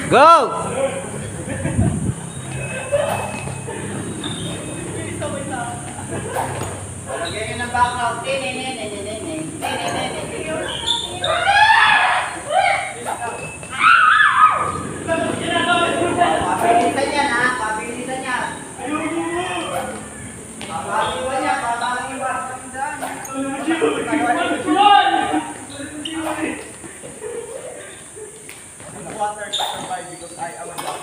Go! Lagyan ng background. Pabilisan yan ha. Pabilisan yan. Papaliwan yan. Papaliwan. Water to survive because I am a dog.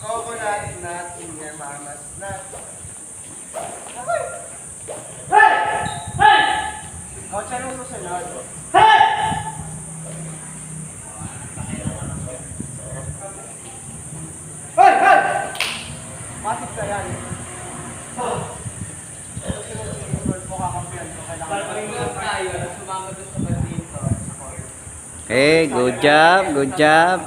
Coconut nut in your mama's nut. Hey! Hey! O, siya nung susunod. Hey! Hey! Hey! Matik ka yan. Susunod mo kakampiyan. Kailangan tayo. Sumama doon sa bandito. Okay, good job, good job.